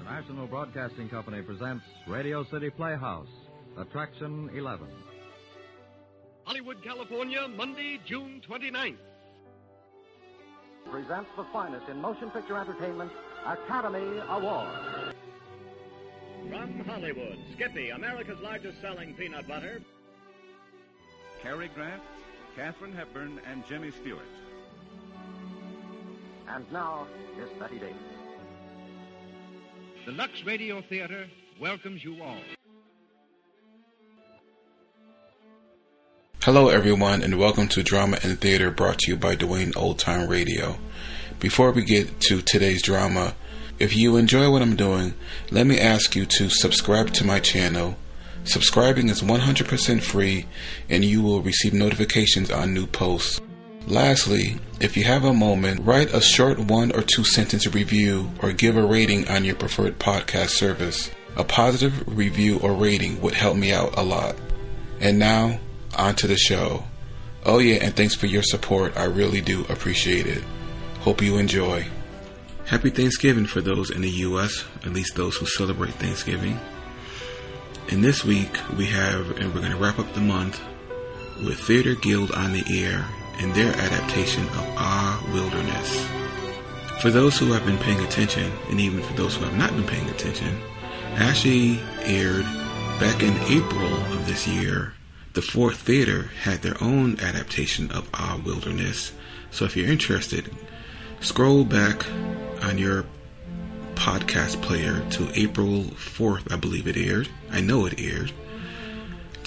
National Broadcasting Company presents Radio City Playhouse, Attraction 11. Hollywood, California, Monday, June 29th. Presents the finest in motion picture entertainment, Academy Award. From Hollywood, Skippy, America's largest selling peanut butter. Cary Grant, Katharine Hepburn, and Jimmy Stewart. And now, Miss Betty Davis. The Lux Radio Theater welcomes you all. Hello everyone, and welcome to Drama and Theater, brought to you by Dwayne Old Time Radio. Before we get to today's drama, if you enjoy what I'm doing, let me ask you to subscribe to my channel. Subscribing is 100% free, and you will receive notifications on new posts. Lastly, if you have a moment, write a short 1 or 2 sentence review or give a rating on your preferred podcast service. A positive review or rating would help me out a lot. And now, on to the show. Oh yeah, and thanks for your support. I really do appreciate it. Hope you enjoy. Happy Thanksgiving for those in the U.S., at least those who celebrate Thanksgiving. And this week we're going to wrap up the month with Theater Guild on the Air and their adaptation of Our Wilderness. For those who have been paying attention, and even for those who have not been paying attention, actually aired back in April of this year. The Fourth Theater had their own adaptation of Our Wilderness. So if you're interested, scroll back on your podcast player to April 4th, I believe it aired. I know it aired.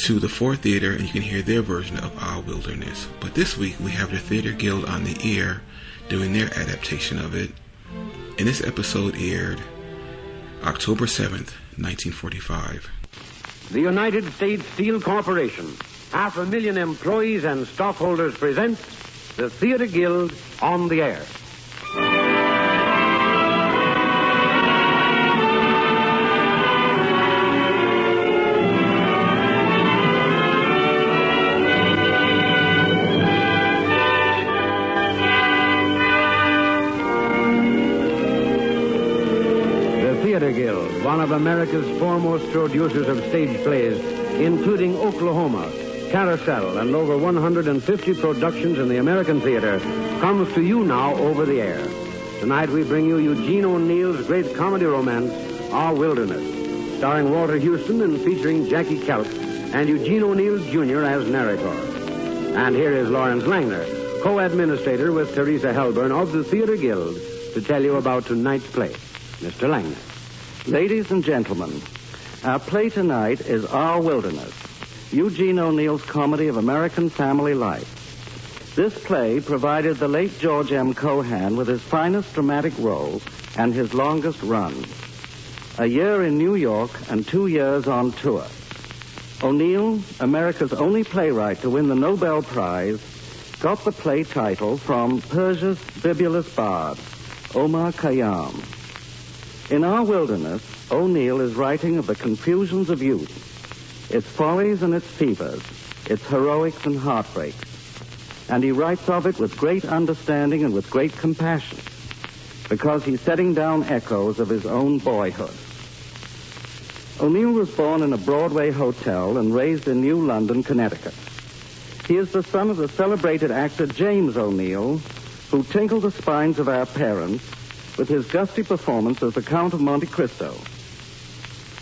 To the Fourth Theater, and you can hear their version of Our Wilderness. But this week we have the Theater Guild on the Air doing their adaptation of it. And this episode aired October 7th, 1945. The United States Steel Corporation, 500,000 employees and stockholders, presents the Theater Guild on the Air. Guild, one of America's foremost producers of stage plays, including Oklahoma, Carousel, and over 150 productions in the American theater, comes to you now over the air. Tonight we bring you Eugene O'Neill's great comedy romance, Our Wilderness, starring Walter Huston and featuring Jackie Kelp and Eugene O'Neill Jr. as narrator. And here is Lawrence Langner, co-administrator with Teresa Helburn of the Theater Guild, to tell you about tonight's play. Mr. Langner. Ladies and gentlemen, our play tonight is Our Wilderness, Eugene O'Neill's comedy of American family life. This play provided the late George M. Cohan with his finest dramatic role and his longest run. A year in New York and 2 years on tour. O'Neill, America's only playwright to win the Nobel Prize, got the play title from Persia's bibulous bard, Omar Khayyam. In Our Wilderness, O'Neill is writing of the confusions of youth, its follies and its fevers, its heroics and heartbreaks. And he writes of it with great understanding and with great compassion, because he's setting down echoes of his own boyhood. O'Neill was born in a Broadway hotel and raised in New London, Connecticut. He is the son of the celebrated actor James O'Neill, who tinkled the spines of our parents with his gusty performance as the Count of Monte Cristo.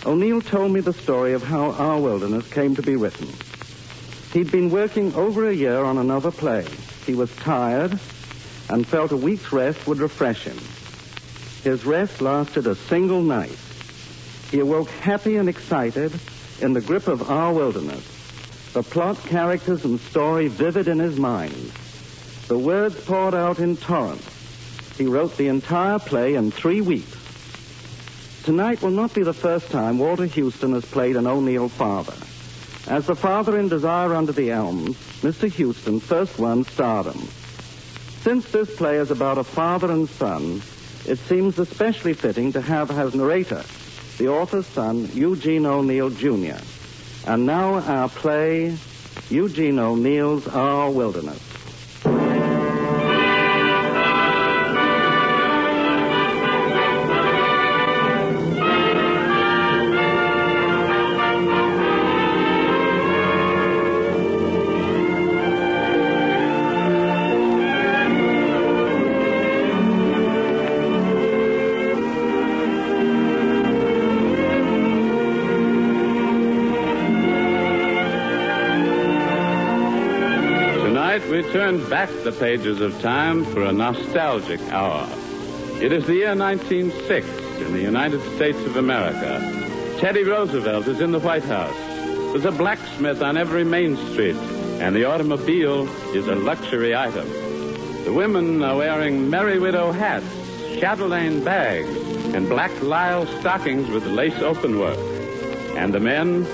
O'Neill told me the story of how Our Wilderness came to be written. He'd been working over a year on another play. He was tired and felt a week's rest would refresh him. His rest lasted a single night. He awoke happy and excited in the grip of Our Wilderness, the plot, characters, and story vivid in his mind. The words poured out in torrents. He wrote the entire play in 3 weeks. Tonight will not be the first time Walter Huston has played an O'Neill father. As the father in Desire Under the Elms, Mr. Huston first won stardom. Since this play is about a father and son, it seems especially fitting to have as narrator the author's son, Eugene O'Neill Jr. And now our play, Eugene O'Neill's Our Wilderness. turn back the pages of time for a nostalgic hour. It is the year 1906 in the United States of America. Teddy Roosevelt is in the White House. There's a blacksmith on every main street, and the automobile is a luxury item. The women are wearing Merry Widow hats, chatelaine bags, and black lisle stockings with lace openwork. And the men?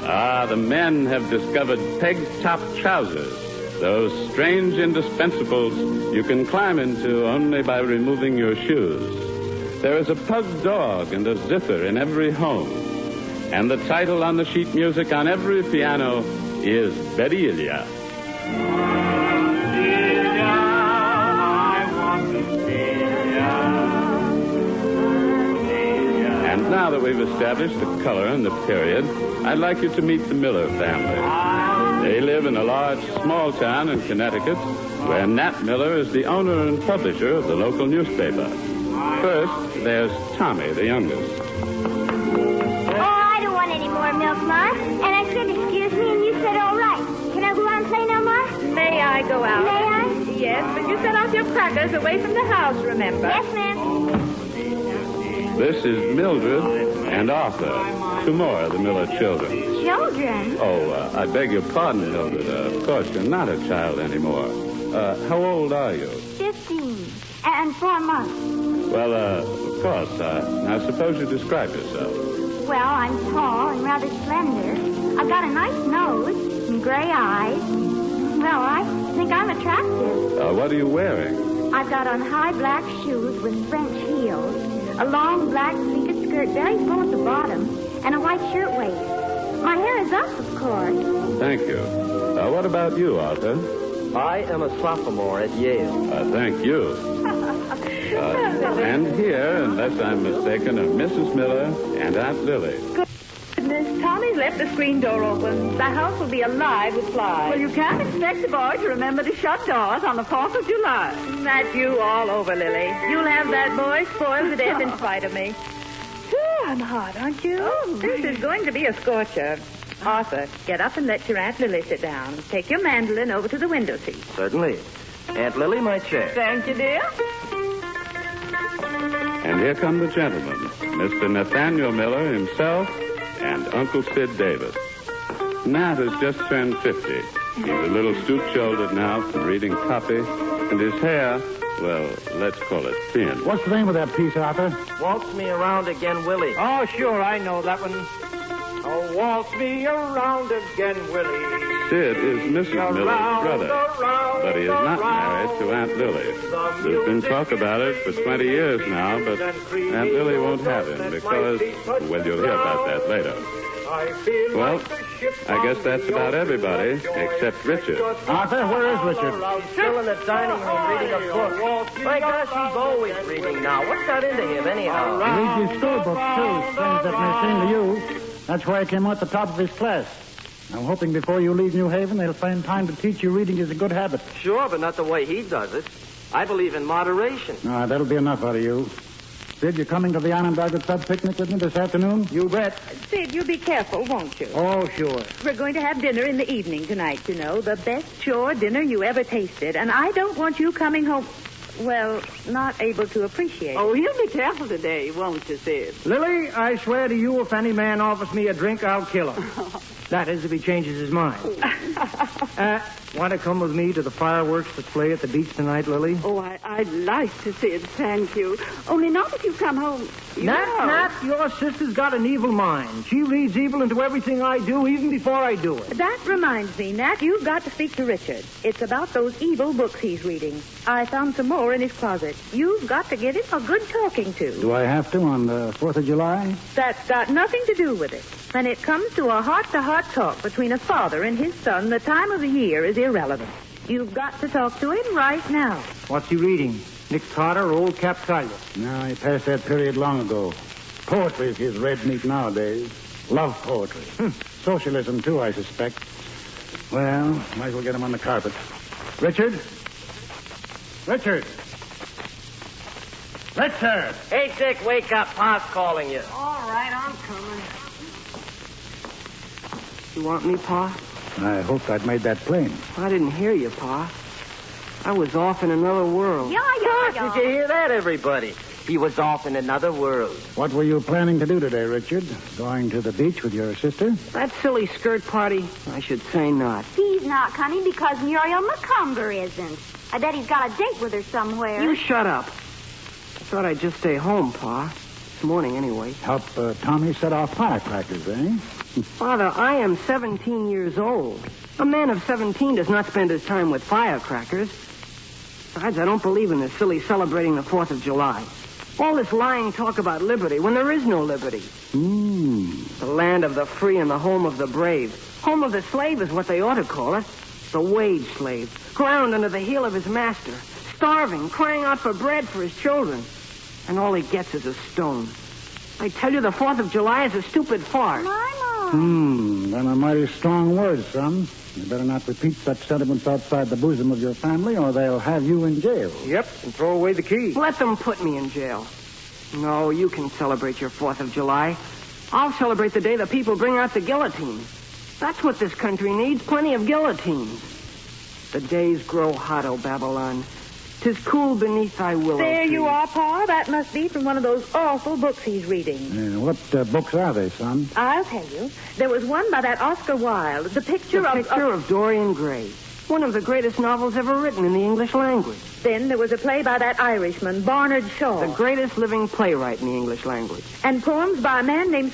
The men have discovered peg-top trousers, those strange indispensables you can climb into only by removing your shoes. There is a pug dog and a zither in every home. And the title on the sheet music on every piano is Bedelia. And now that we've established the color and the period, I'd like you to meet the Miller family. They live in a large, small town in Connecticut where Nat Miller is the owner and publisher of the local newspaper. First, there's Tommy, the youngest. Oh, I don't want any more milk, Ma. And I said, excuse me, and you said, all right. Can I go out and play now, Ma? May I go out? May I? Yes, but you set off your crackers away from the house, remember? Yes, ma'am. This is Mildred and Arthur, two more of the Miller children. Children? Oh, I beg your pardon, Mildred. Of course, you're not a child anymore. How old are you? 15 and 4 months. Well, of course. Now, suppose you describe yourself. Well, I'm tall and rather slender. I've got a nice nose and gray eyes. Well, I think I'm attractive. What are you wearing? I've got on high black shoes with French heels, a long black pleated skirt very full at the bottom, and a white shirtwaist. My hair is up, of course. Thank you. What about you, Arthur? I am a sophomore at Yale. Thank you. And here, unless I'm mistaken, are Mrs. Miller and Aunt Lily. Goodness, Tommy's left the screen door open. The house will be alive with flies. Well, you can't expect a boy to remember to shut doors on the 4th of July. That's you all over, Lily. You'll have that boy spoiled to death in spite of me. Sure, I'm hot, aren't you? Oh, this is going to be a scorcher. Arthur, get up and let your Aunt Lily sit down. Take your mandolin over to the window seat. Certainly. Aunt Lily, my chair. Thank you, dear. And here come the gentlemen, Mr. Nathaniel Miller himself and Uncle Sid Davis. Nat has just turned 50. He's a little stoop-shouldered now from reading copy, and his hair, well, let's call it thin. What's the name of that piece, Arthur? Waltz Me Around Again, Willie. Oh, sure, I know that one. Oh, waltz me around again, Willie. Sid is Mrs. Miller's brother, but he is not married to Aunt Lily. There's been talk about it for 20 years now, but Aunt Lily won't have him because, well, you'll hear about that later. Well, I guess that's about everybody except Richard. Arthur, where is Richard? He's still in the dining room reading a book. My gosh, he's always reading now. What's got into him, anyhow? He reads his school books, too. Strange that may seem to you. That's why he came out the top of his class. I'm hoping before you leave New Haven, they'll find time to teach you reading is a good habit. Sure, but not the way he does it. I believe in moderation. That'll be enough out of you. Sid, you coming to the Onondaga Club picnic with me this afternoon? You bet. Sid, you be careful, won't you? Oh, sure. We're going to have dinner in the evening tonight, you know. The best shore dinner you ever tasted. And I don't want you coming home, well, not able to appreciate it. Oh, he'll be careful today, won't you, Sid? Lily, I swear to you, if any man offers me a drink, I'll kill him. That is, if he changes his mind. Want to come with me to the fireworks display at the beach tonight, Lily? Oh, I'd like to, Sid, thank you. Only not if you come home. Nat, your sister's got an evil mind. She reads evil into everything I do, even before I do it. That reminds me, Nat, you've got to speak to Richard. It's about those evil books he's reading. I found some more in his closet. You've got to give him a good talking to. Do I have to on the 4th of July? That's got nothing to do with it. When it comes to a heart-to-heart talk between a father and his son, the time of the year is irrelevant. You've got to talk to him right now. What's he reading? Nick Carter or Old Cap Collier? No, he passed that period long ago. Poetry is his red meat nowadays. Love poetry. Socialism, too, I suspect. Well, might as well get him on the carpet. Richard? Richard! Richard! Hey, Dick, wake up. Pa's calling you. All right, I'm coming. You want me, Pa? I hoped I'd made that plain. I didn't hear you, Pa. I was off in another world. Yeah. Did you hear that, everybody? He was off in another world. What were you planning to do today, Richard? Going to the beach with your sister? That silly skirt party? I should say not. He's not, Connie, because Muriel McCumber isn't. I bet he's got a date with her somewhere. You shut up. I thought I'd just stay home, Pa. This morning, anyway. Help Tommy set off firecrackers, eh? Father, I am 17 years old. A man of 17 does not spend his time with firecrackers. Besides, I don't believe in this silly celebrating the 4th of July. All this lying talk about liberty when there is no liberty. The land of the free and the home of the brave. Home of the slave is what they ought to call it. The wage slave, ground under the heel of his master, starving, crying out for bread for his children. And all he gets is a stone. I tell you, the 4th of July is a stupid farce. Them are mighty strong words, son. You better not repeat such sentiments outside the bosom of your family, or they'll have you in jail. Yep, and throw away the key. Let them put me in jail. No, you can celebrate your 4th of July. I'll celebrate the day the people bring out the guillotine. That's what this country needs, plenty of guillotines. The days grow hot, O Babylon. 'Tis cool beneath thy willow There tree. you are, Pa. That must be from one of those awful books he's reading. What books are they, son? I'll tell you. There was one by that Oscar Wilde, The Picture of Dorian Gray. One of the greatest novels ever written in the English language. Then there was a play by that Irishman, Barnard Shaw. The greatest living playwright in the English language. And poems by a man named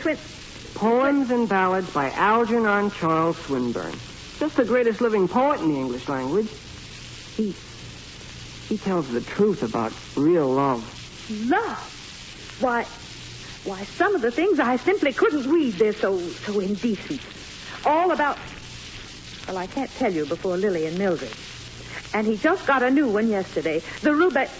Poems and ballads by Algernon Charles Swinburne. Just the greatest living poet in the English language. He tells the truth about real love. Love? Why, some of the things I simply couldn't read. They're so indecent. All about... Well, I can't tell you before Lily and Mildred. And he just got a new one yesterday. The Rubaiyat...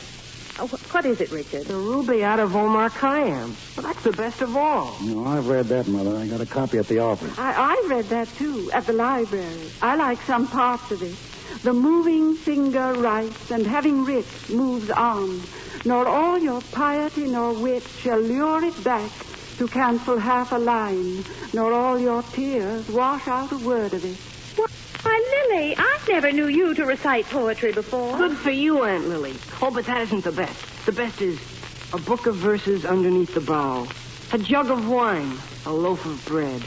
Oh, what is it, Richard? The Rubaiyat of Omar Khayyam. Well, that's the best of all. No, I've read that, Mother. I got a copy at the office. I read that, too, at the library. I like some parts of it. The moving finger writes, and having writ, moves on. Nor all your piety nor wit shall lure it back to cancel half a line. Nor all your tears wash out a word of it. Why, Lily, I never knew you to recite poetry before. Good for you, Aunt Lily. Oh, but that isn't the best. The best is a book of verses underneath the bough, a jug of wine, a loaf of bread,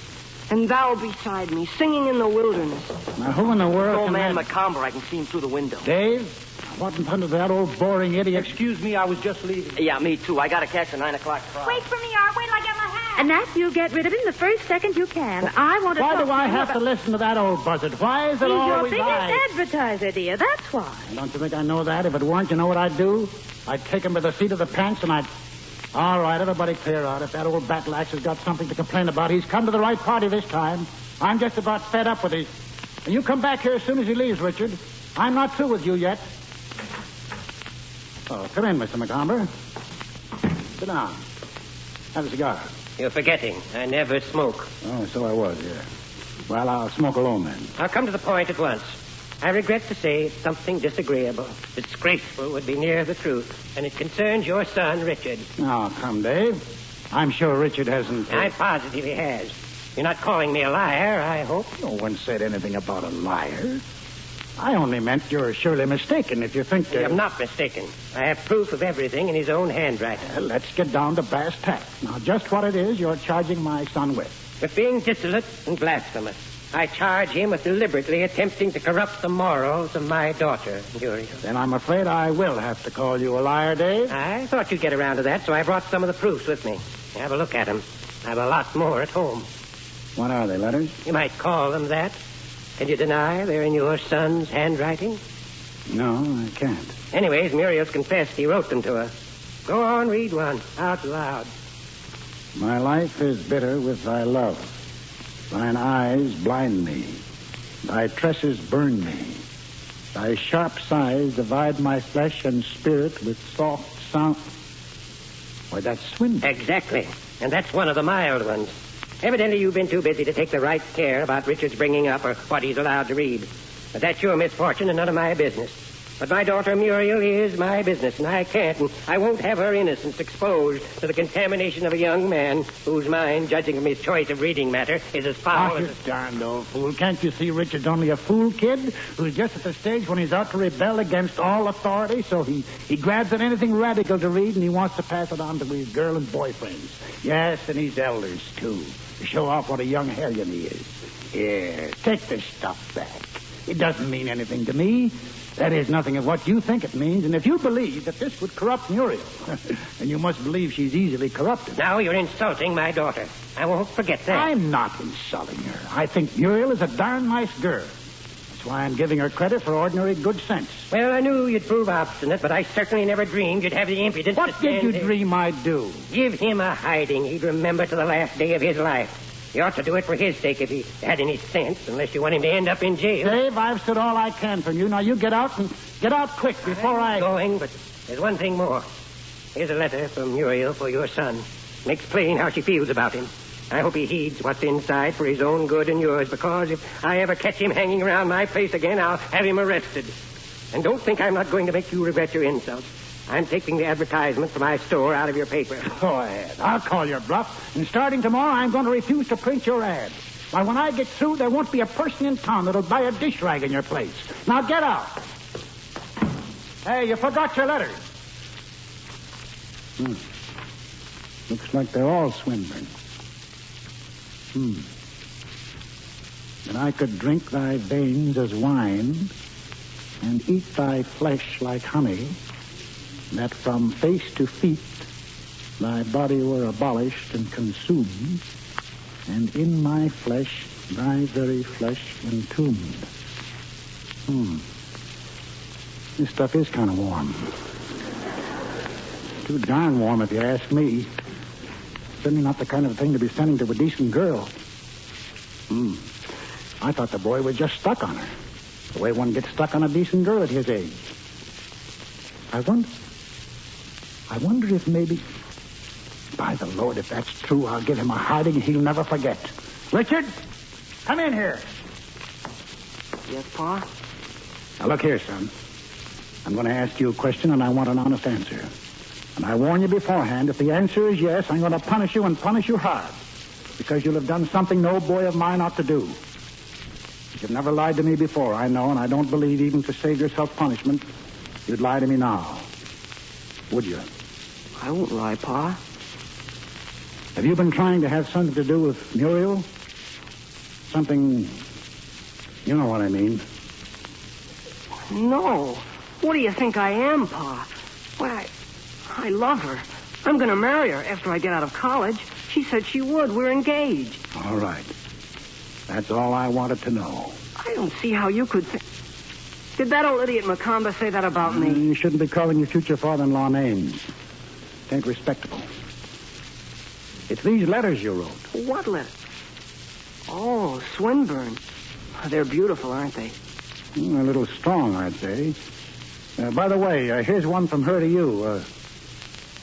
and thou beside me, singing in the wilderness. Now, who in the world Old man that... McComber, I can see him through the window. Dave? What in front of that old boring idiot? Excuse me, I was just leaving. Yeah, me too. I got to catch a 9 o'clock crowd. Wait for me, Art. Wait till I get my hat. And that you'll get rid of him the first second you can. I want to Why talk do I to you have to listen to that old buzzard? Why is it He's always your I? biggest advertiser, dear. That's why. Don't you think I know that? If it weren't, you know what I'd do? I'd take him by the seat of the pants and I'd... All right, everybody clear out. If that old battle axe has got something to complain about, he's come to the right party this time. I'm just about fed up with it. And you come back here as soon as he leaves, Richard. I'm not through with you yet. Oh, come in, Mr. McComber. Sit down. Have a cigar. You're forgetting. I never smoke. Oh, so I was, yeah. Well, I'll smoke alone then. I'll come to the point at once. I regret to say something disagreeable. Disgraceful would be near the truth. And it concerns your son, Richard. Now, come, Dave. I'm sure Richard hasn't... I positively has. You're not calling me a liar, I hope. No one said anything about a liar. I only meant you're surely mistaken if you think that... I'm not mistaken. I have proof of everything in his own handwriting. Well, let's get down to brass tacks. Now, just what it is you're charging my son with. With being dissolute and blasphemous. I charge him with deliberately attempting to corrupt the morals of my daughter, Muriel. Then I'm afraid I will have to call you a liar, Dave. I thought you'd get around to that, so I brought some of the proofs with me. Have a look at them. I have a lot more at home. What are they, letters? You might call them that. Can you deny they're in your son's handwriting? No, I can't. Anyways, Muriel's confessed he wrote them to her. Go on, read one out loud. My life is bitter with thy love. Thine eyes blind me. Thy tresses burn me. Thy sharp sighs divide my flesh and spirit with soft sound. Why, that's Swinburne. Exactly. And that's one of the mild ones. Evidently, you've been too busy to take the right care about Richard's bringing up or what he's allowed to read. But that's your misfortune and none of my business. But my daughter Muriel is my business, and I can't and I won't have her innocence exposed to the contamination of a young man whose mind, judging from his choice of reading matter, is as foul as... You darned old fool. Can't you see Richard's only a fool kid who's just at the stage when he's out to rebel against all authority, so he grabs at anything radical to read and he wants to pass it on to his girl and boyfriends. Yes, and his elders, too, to show off what a young hellion he is. Here, take this stuff back. It doesn't mean anything to me. That is nothing of what you think it means. And if you believe that this would corrupt Muriel, then you must believe she's easily corrupted. Now you're insulting my daughter. I won't forget that. I'm not insulting her. I think Muriel is a darn nice girl. That's why I'm giving her credit for ordinary good sense. Well, I knew you'd prove obstinate, but I certainly never dreamed you'd have the impudence What did you dream I'd do? Give him a hiding he'd remember to the last day of his life. You ought to do it for his sake if he had any sense, unless you want him to end up in jail. Dave, I've said all I can from you. Now you get out and get out quick before I'm going, but there's one thing more. Here's a letter from Muriel for your son. Makes plain how she feels about him. I hope he heeds what's inside for his own good and yours, because if I ever catch him hanging around my place again, I'll have him arrested. And don't think I'm not going to make you regret your insults. I'm taking the advertisement for my store out of your paper. Go ahead. I'll call your bluff. And starting tomorrow, I'm going to refuse to print your ad. Why, when I get through, there won't be a person in town that'll buy a dish rag in your place. Now get out. Hey, you forgot your letters. Looks like they're all Swinburne. And I could drink thy veins as wine and eat thy flesh like honey, that from face to feet thy body were abolished and consumed, and in my flesh thy very flesh entombed. This stuff is kind of warm. Too darn warm if you ask me. Certainly not the kind of thing to be sending to a decent girl. I thought the boy was just stuck on her, the way one gets stuck on a decent girl at his age. I wonder if maybe... By the Lord, if that's true, I'll give him a hiding he'll never forget. Richard, come in here. Yes, Pa? Now, look here, son. I'm going to ask you a question, and I want an honest answer. And I warn you beforehand, if the answer is yes, I'm going to punish you and punish you hard, because you'll have done something no boy of mine ought to do. You've never lied to me before, I know, and I don't believe even to save yourself punishment, you'd lie to me now. Would you? I won't lie, Pa. Have you been trying to have something to do with Muriel? Something... You know what I mean. No. What do you think I am, Pa? Why, I love her. I'm going to marry her after I get out of college. She said she would. We're engaged. All right. That's all I wanted to know. I don't see how you could think... Did that old idiot Macomber say that about me? You shouldn't be calling your future father-in-law names. It ain't respectable. It's these letters you wrote. What letters? Oh, Swinburne. They're beautiful, aren't they? A little strong, I'd say. By the way, here's one from her to you.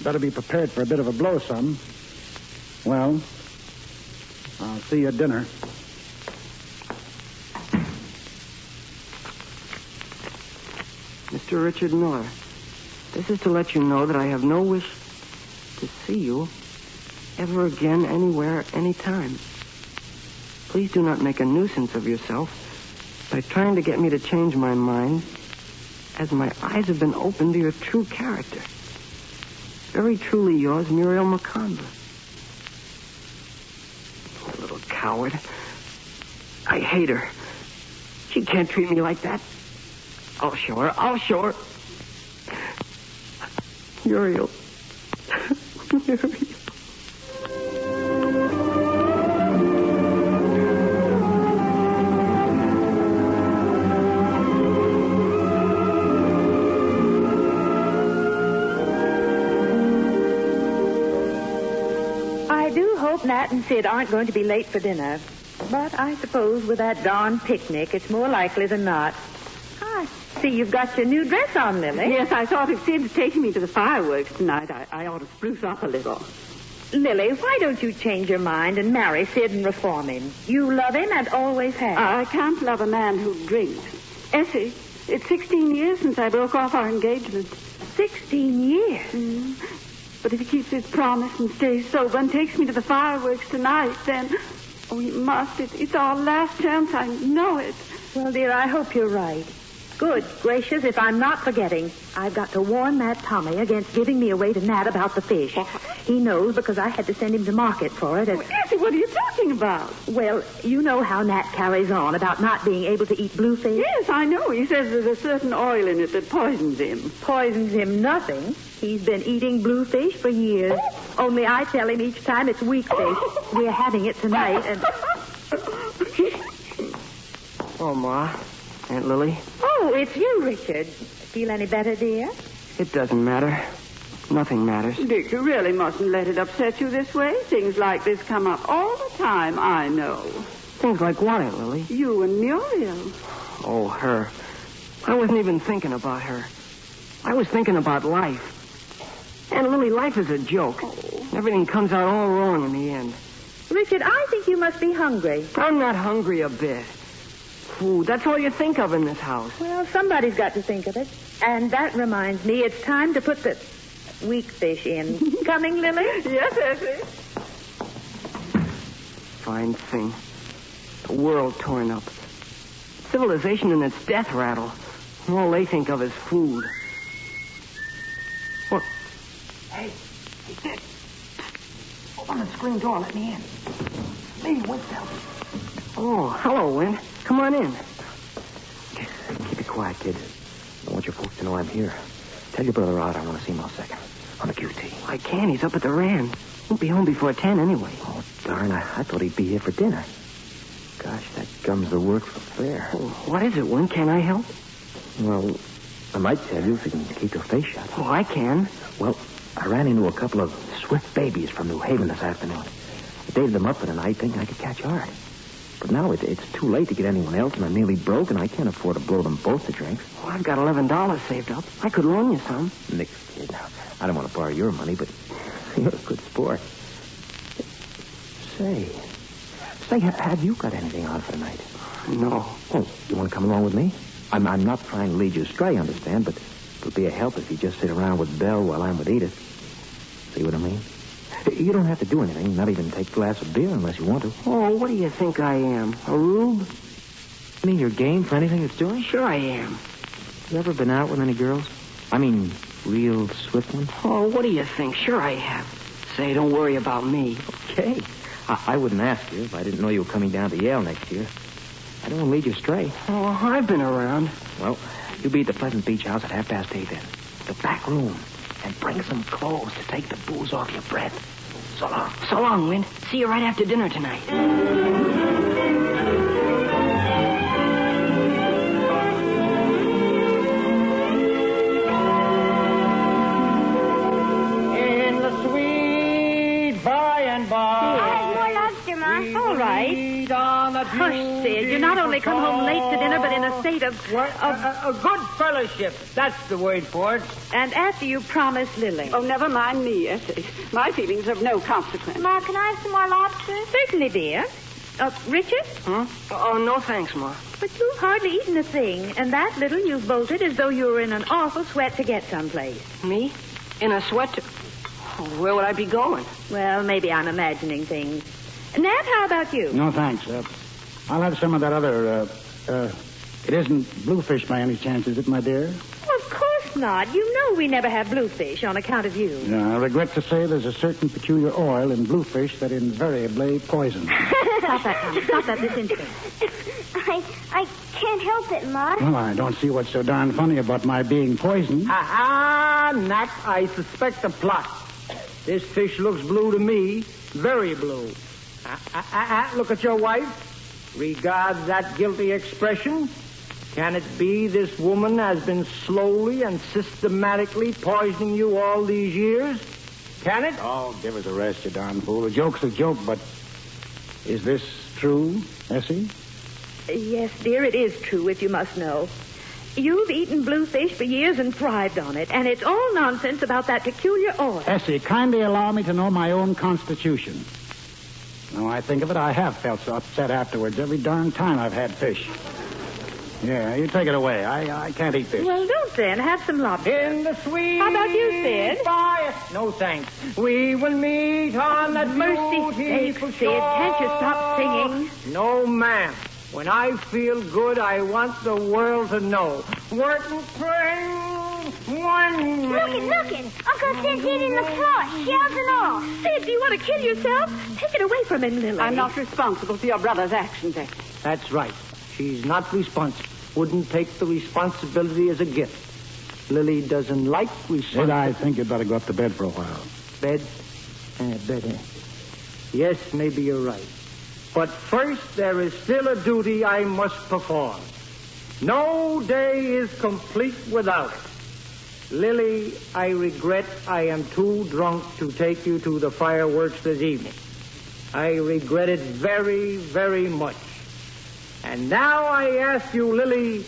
Better be prepared for a bit of a blow, son. Well, I'll see you at dinner. Mr. Richard Miller, this is to let you know that I have no wish to see you ever again, anywhere, anytime. Please do not make a nuisance of yourself by trying to get me to change my mind, as my eyes have been opened to your true character. Very truly yours, Muriel Macomber. Oh, little coward. I hate her. She can't treat me like that. I'll show her. I'll show her. Muriel. Muriel. I do hope Nat and Sid aren't going to be late for dinner. But I suppose with that darn picnic, it's more likely than not. I see you've got your new dress on, Lily. Yes, I thought if Sid's taking me to the fireworks tonight, I ought to spruce up a little. Lily, why don't you change your mind and marry Sid and reform him? You love him and always have. I can't love a man who drinks. Essie, It's 16 years since I broke off our engagement. 16 years? Mm. But if he keeps his promise and stays sober and takes me to the fireworks tonight, then... Oh, he must. It's our last chance. I know it. Well, dear, I hope you're right. Good gracious, if I'm not forgetting, I've got to warn that Tommy against giving me away to Nat about the fish. He knows because I had to send him to market for it. Essie, what are you talking about? Well, you know how Nat carries on about not being able to eat bluefish? Yes, I know. He says there's a certain oil in it that poisons him. Poisons him nothing. He's been eating bluefish for years. Only I tell him each time it's weak fish. We're having it tonight, and... Oh, Ma. Aunt Lily? Oh, it's you, Richard. Feel any better, dear? It doesn't matter. Nothing matters. Dick, you really mustn't let it upset you this way. Things like this come up all the time, I know. Things like what, Aunt Lily? You and Muriel. Oh, her. I wasn't even thinking about her. I was thinking about life. Aunt Lily, life is a joke. Oh. Everything comes out all wrong in the end. Richard, I think you must be hungry. I'm not hungry a bit. Food, that's all you think of in this house. Well, somebody's got to think of it. And that reminds me, it's time to put the weak fish in. Coming, Lily? Yes, Essie. Fine thing. The world torn up. Civilization in its death rattle. All they think of is food. What? Hey, Dick. Open the screen door. Let me in. Maybe Winston. Oh, hello, Win. Come on in. Keep it quiet, kid. I want your folks to know I'm here. Tell your brother Rod I want to see him all second. On the QT. I can't. He's up at the Rand. Won't be home before 10 anyway. Oh, darn. I thought he'd be here for dinner. Gosh, that gums the work for fair. Oh, what is it, Win? Can I help? Well, I might tell you if you can keep your face shut. Oh, I can. Well, I ran into a couple of swift babies from New Haven this afternoon. I dated them up for the night thinking I could catch hard. But now it's too late to get anyone else, and I'm nearly broke, and I can't afford to blow them both to drinks. Well, I've got $11 saved up. I could loan you some. Nick, kid, now, I don't want to borrow your money, but you're a good sport. Say, have you got anything on for tonight? No. Oh, you want to come along with me? I'm not trying to lead you astray, understand, but it'll be a help if you just sit around with Belle while I'm with Edith. See what I mean? You don't have to do anything, not even take a glass of beer unless you want to. Oh, what do you think I am? A rube? You mean you're game for anything it's doing? Sure I am. You ever been out with any girls? I mean, real swift ones? Oh, what do you think? Sure I have. Say, don't worry about me. Okay. I wouldn't ask you if I didn't know you were coming down to Yale next year. I don't want to lead you astray. Oh, I've been around. Well, you'll be at the Pleasant Beach House at 8:30 then. The back room. And bring some clothes to take the booze off your breath. So long. So long, Win. See you right after dinner tonight. In the sweet by and by. More lobster, Ma. All right. Hush, Sid. You not only come home late to dinner, but in a state of... A good fellowship. That's the word for it. And after you promised Lily. Oh, never mind me, Essie. My feelings have no consequence. Ma, can I have some more lobster? Certainly, dear. Richard? Huh? Oh, no thanks, Ma. But you've hardly eaten a thing, and that little you've bolted as though you were in an awful sweat to get someplace. Me? In a sweat? Oh, where would I be going? Well, maybe I'm imagining things. Nat, how about you? No, thanks. I'll have some of that other, it isn't bluefish by any chance, is it, my dear? Well, of course not. You know we never have bluefish on account of you. Yeah, I regret to say there's a certain peculiar oil in bluefish that invariably poisons. Stop that, Tommy. Stop that this instant. I can't help it, Ma. Well, I don't see what's so darn funny about my being poisoned. Nat, I suspect the plot. This fish looks blue to me. Very blue. Look at your wife. Regard that guilty expression. Can it be this woman has been slowly and systematically poisoning you all these years? Can it? Oh, give us a rest, you darn fool. A joke's a joke, but is this true, Essie? Yes, dear, it is true, if you must know. You've eaten bluefish for years and thrived on it, and it's all nonsense about that peculiar oil. Essie, kindly allow me to know my own constitution. Now I think of it, I have felt so upset afterwards every darn time I've had fish. Yeah, you take it away. I can't eat this. Well, don't then. Have some lobster. In the sweet... How about you, Sid? Fire. No, thanks. We will meet on that Mercy sakes, Sid. Can't you stop singing? No, ma'am. When I feel good, I want the world to know. Working train, one... Look it. Uncle Sid's hid in the floor, shells and all. Sid, do you want to kill yourself? Take it away from him, Lily. I'm not responsible for your brother's actions, Becky. That's right. She's not responsible. Wouldn't take the responsibility as a gift. Lily doesn't like responsibility. Sid, I think you'd better go up to bed for a while. Bed? Bed. Yes, maybe you're right. But first, there is still a duty I must perform. No day is complete without it. Lily, I regret I am too drunk to take you to the fireworks this evening. I regret it very, very much. And now I ask you, Lily,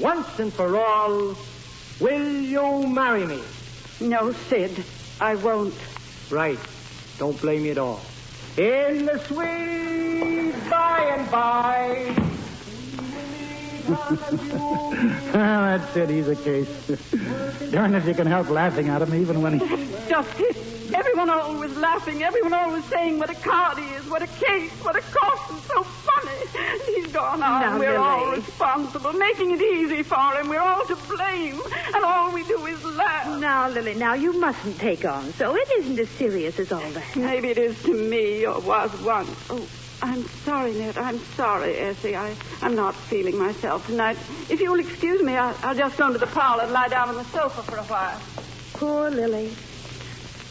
once and for all, will you marry me? No, Sid, I won't. Right. Don't blame me at all. In the sweet by and by. That's it. He's a case. Darn if you can help laughing at him even when he... Just it. Everyone always laughing. Everyone always saying what a card he is, what a case, what a caution. So funny. He's gone on. Now, We're Lily. all responsible, making it easy for him. We're all to blame. And all we do is laugh. Now, Lily, now you mustn't take on so. It isn't as serious as all that. Maybe it is to me, or was once. Oh, I'm sorry, Ned. I'm sorry, Essie. I'm not feeling myself tonight. If you'll excuse me, I'll just go into the parlor and lie down on the sofa for a while. Poor Lily.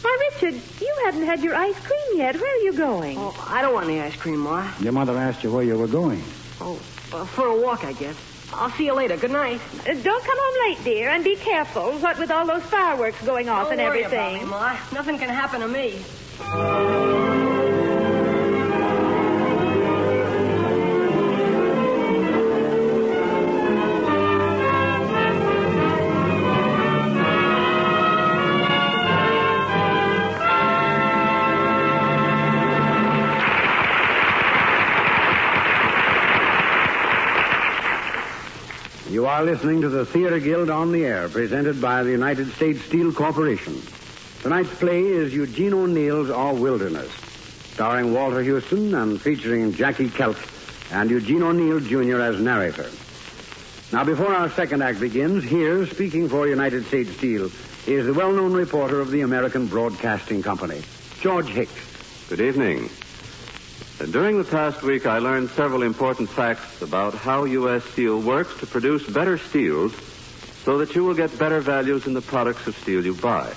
Why, Richard, you haven't had your ice cream yet. Where are you going? Oh, I don't want any ice cream, Ma. Your mother asked you where you were going. Oh, for a walk, I guess. I'll see you later. Good night. Don't come home late, dear, and be careful. What with all those fireworks going off and worry everything. About me, Ma. Nothing can happen to me. You are listening to the Theater Guild on the Air, presented by the United States Steel Corporation. Tonight's play is Eugene O'Neill's Our Wilderness, starring Walter Huston and featuring Jackie Kelp and Eugene O'Neill, Jr. as narrator. Now, before our second act begins, here, speaking for United States Steel, is the well-known reporter of the American Broadcasting Company, George Hicks. Good evening. During the past week, I learned several important facts about how U.S. Steel works to produce better steels so that you will get better values in the products of steel you buy.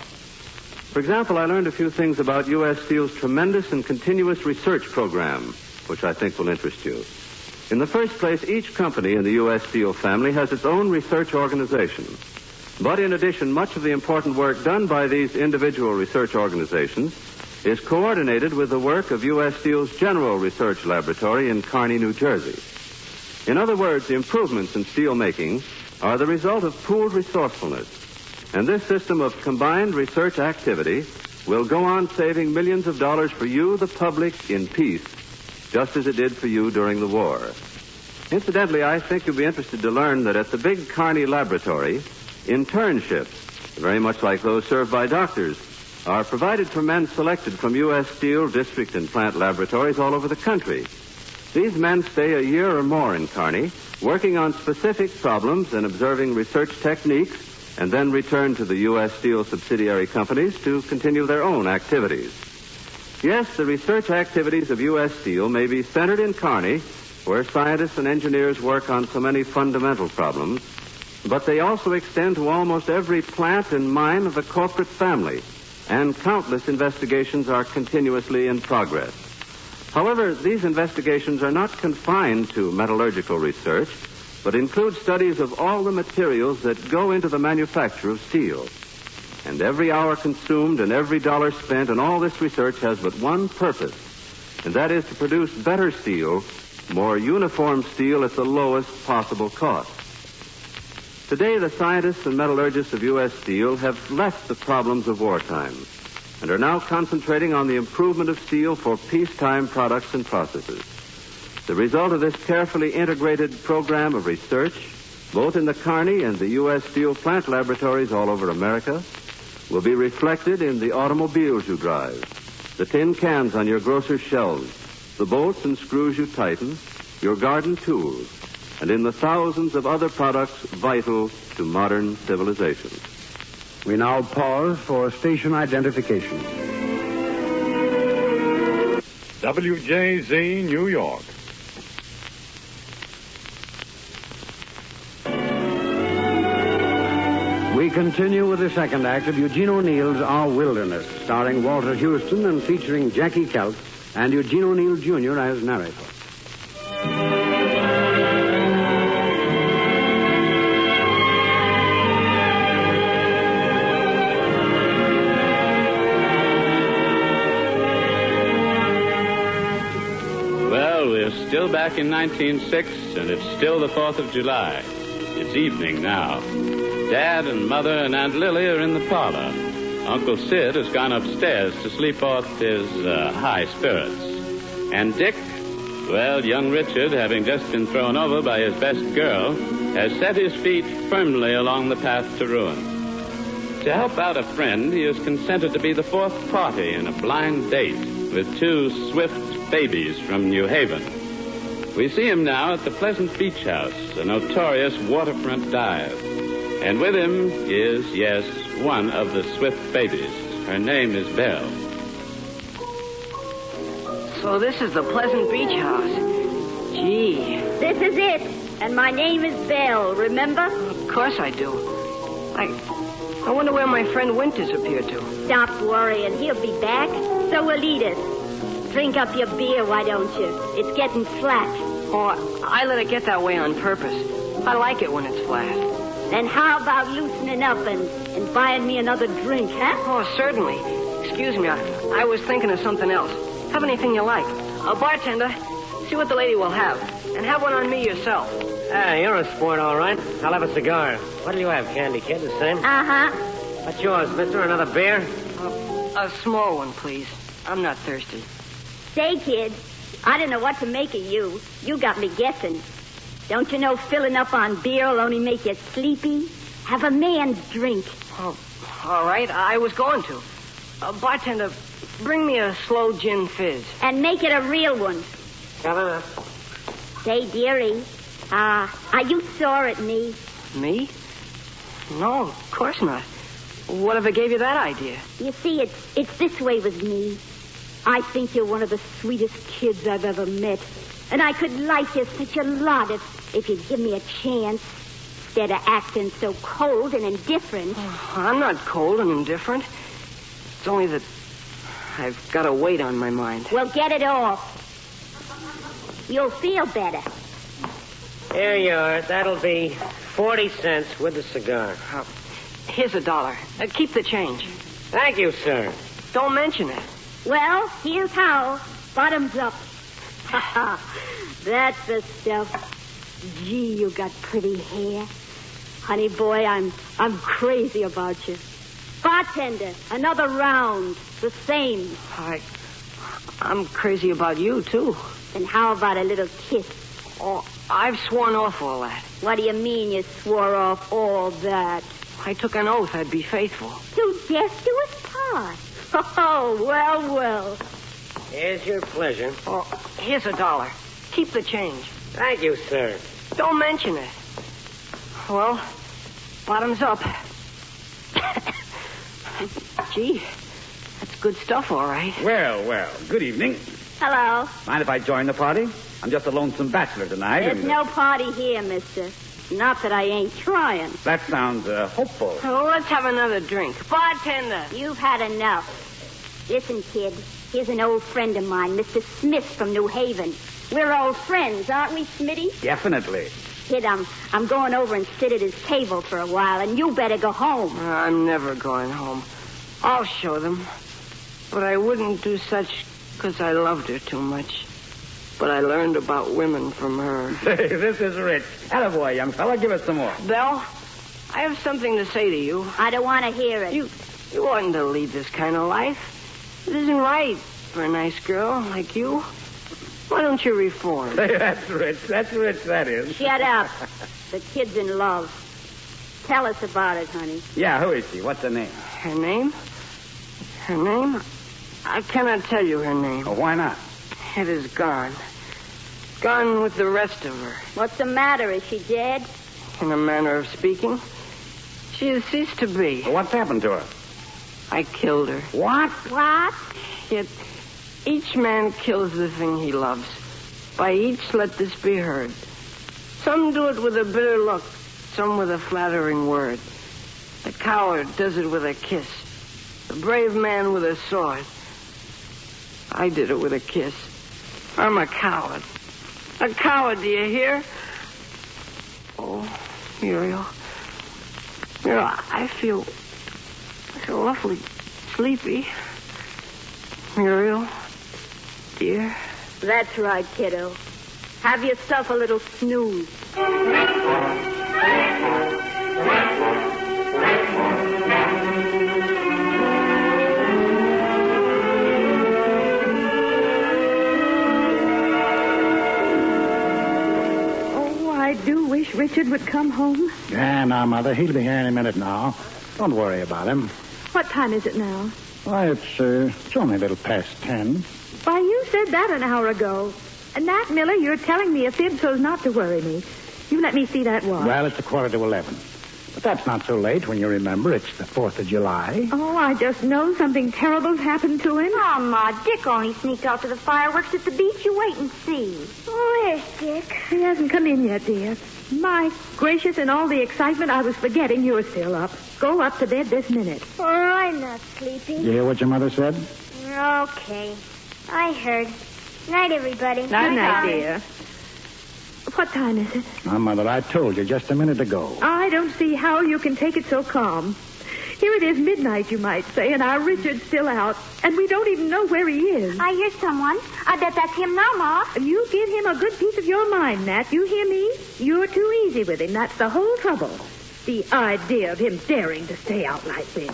For example, I learned a few things about U.S. Steel's tremendous and continuous research program, which I think will interest you. In the first place, each company in the U.S. Steel family has its own research organization. But in addition, much of the important work done by these individual research organizations is coordinated with the work of U.S. Steel's General Research Laboratory in Kearney, New Jersey. In other words, the improvements in steel making are the result of pooled resourcefulness. And this system of combined research activity will go on saving millions of dollars for you, the public, in peace, just as it did for you during the war. Incidentally, I think you'll be interested to learn that at the big Kearney laboratory, internships, very much like those served by doctors, are provided for men selected from U.S. Steel district and plant laboratories all over the country. These men stay a year or more in Kearney, working on specific problems and observing research techniques, and then return to the U.S. Steel subsidiary companies to continue their own activities. Yes, the research activities of U.S. Steel may be centered in Kearney, where scientists and engineers work on so many fundamental problems, but they also extend to almost every plant and mine of the corporate family, and countless investigations are continuously in progress. However, these investigations are not confined to metallurgical research, but include studies of all the materials that go into the manufacture of steel. And every hour consumed and every dollar spent in all this research has but one purpose, and that is to produce better steel, more uniform steel at the lowest possible cost. Today, the scientists and metallurgists of U.S. Steel have left the problems of wartime and are now concentrating on the improvement of steel for peacetime products and processes. The result of this carefully integrated program of research both in the Kearney and the U.S. Steel plant laboratories all over America, will be reflected in the automobiles you drive, the tin cans on your grocer's shelves, the bolts and screws you tighten, your garden tools, and in the thousands of other products vital to modern civilization. We now pause for station identification. WJZ, New York. We continue with the second act of Eugene O'Neill's Our Wilderness, starring Walter Huston and featuring Jackie Kelp and Eugene O'Neill, Jr. as narrator. Well, we're still back in 1906, and it's still the 4th of July. It's evening now. Dad and Mother and Aunt Lily are in the parlor. Uncle Sid has gone upstairs to sleep off his high spirits. And Dick, well, young Richard, having just been thrown over by his best girl, has set his feet firmly along the path to ruin. To help out a friend, he has consented to be the fourth party in a blind date with two swift babies from New Haven. We see him now at the Pleasant Beach House, a notorious waterfront dive. And with him is, yes, one of the Swift babies. Her name is Belle. So this is the Pleasant Beach House. Gee. This is it. And my name is Belle, remember? Of course I do. I wonder where my friend Winters appeared to. Stop worrying. He'll be back. So will Edith. Drink up your beer, why don't you? It's getting flat. Oh, I let it get that way on purpose. I like it when it's flat. Then how about loosening up and buying me another drink, huh? Oh, certainly. Excuse me, I was thinking of something else. Have anything you like. Bartender, see what the lady will have. And have one on me yourself. You're a sport, all right. I'll have a cigar. What'll you have, Candy Kid? The same? Uh-huh. What's yours, mister? Another beer? A small one, please. I'm not thirsty. Say, kid, I don't know what to make of you. You got me guessing. Don't you know filling up on beer will only make you sleepy? Have a man's drink. Oh, all right. I was going to. Bartender, bring me a slow gin fizz. And make it a real one. Coming up. Say, dearie, are you sore at me? Me? No, of course not. Whatever gave you that idea? You see, it's this way with me. I think you're one of the sweetest kids I've ever met. And I could like you such a lot if you'd give me a chance instead of acting so cold and indifferent. Oh, I'm not cold and indifferent. It's only that I've got a weight on my mind. Well, get it off. You'll feel better. Here you are. That'll be 40 cents with the cigar. Here's $1. Keep the change. Thank you, sir. Don't mention it. Well, here's how. Bottoms up. That's the stuff. Gee, you got pretty hair. Honey boy, I'm crazy about you. Bartender, another round. The same. I'm crazy about you, too. Then how about a little kiss? Oh, I've sworn off all that. What do you mean you swore off all that? I took an oath I'd be faithful. To death do us part. Oh, well. Here's your pleasure. Oh, here's $1. Keep the change. Thank you, sir. Don't mention it. Well, bottoms up. Gee, that's good stuff, all right. Well, good evening. Hello. Mind if I join the party? I'm just a lonesome bachelor tonight. There's no party here, mister. Not that I ain't trying. That sounds hopeful. Oh, let's have another drink. Bartender. You've had enough. Listen, kid. Here's an old friend of mine, Mr. Smith from New Haven. We're old friends, aren't we, Smitty? Definitely. Kid, I'm going over and sit at his table for a while, and you better go home. I'm never going home. I'll show them. But I wouldn't do such because I loved her too much. But I learned about women from her. Hey, this is rich. Attaboy, young fella. Give us some more. Belle, I have something to say to you. I don't want to hear it. You oughtn't to lead this kind of life. It isn't right for a nice girl like you. Why don't you reform? Hey, that's rich. That's rich, that is. Shut up. The kid's in love. Tell us about it, honey. Yeah, who is she? What's her name? Her name? Her name? I cannot tell you her name. Oh, why not? It is gone. Gone with the rest of her. What's the matter? Is she dead? In a manner of speaking, she has ceased to be. Well, what's happened to her? I killed her. What? What? Yet each man kills the thing he loves. By each let this be heard. Some do it with a bitter look, some with a flattering word. The coward does it with a kiss. The brave man with a sword. I did it with a kiss. I'm a coward. A coward, do you hear? Oh, Muriel. Muriel, I feel awfully sleepy. Muriel, dear. That's right, kiddo. Have yourself a little snooze. I do wish Richard would come home. Yeah, now, Mother, he'll be here any minute now. Don't worry about him. What time is it now? Why, it's only a little past 10. Why, you said that an hour ago. And Nat Miller, you're telling me a fib so as not to worry me. You let me see that watch. Well, it's 11:15. But that's not so late when you remember it's the 4th of July. Oh, I just know something terrible's happened to him. Oh, Ma, Dick only sneaked out to the fireworks at the beach. You wait and see. Where's Dick? He hasn't come in yet, dear. My gracious, in all the excitement, I was forgetting you're still up. Go up to bed this minute. Oh, I'm not sleepy. You hear what your mother said? Okay. I heard. Night, everybody. Night, dear. What time is it? Now, Mother, I told you just a minute ago. I don't see how you can take it so calm. Here it is midnight, you might say, and our Richard's still out, and we don't even know where he is. I hear someone. I bet that's him now, Ma. You give him a good piece of your mind, Nat. You hear me? You're too easy with him. That's the whole trouble. The idea of him daring to stay out like this.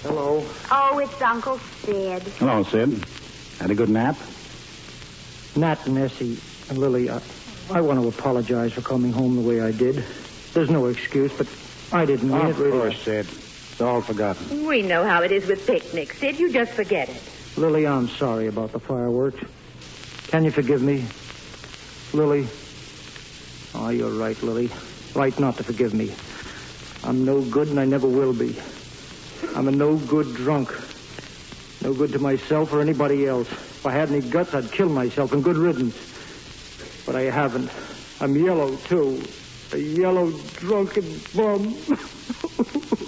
Hello. Oh, it's Uncle Sid. Hello, Sid. Had a good nap? Nat and Essie and Lily, I want to apologize for coming home the way I did. There's no excuse, but I didn't mean it, really. Of course, Sid. It's all forgotten. We know how it is with picnics, Sid. You just forget it. Lily, I'm sorry about the fireworks. Can you forgive me? Lily? Oh, you're right, Lily. Right not to forgive me. I'm no good, and I never will be. I'm a no-good drunk. No good to myself or anybody else. If I had any guts, I'd kill myself, and good riddance. But I haven't. I'm yellow, too. A yellow, drunken bum.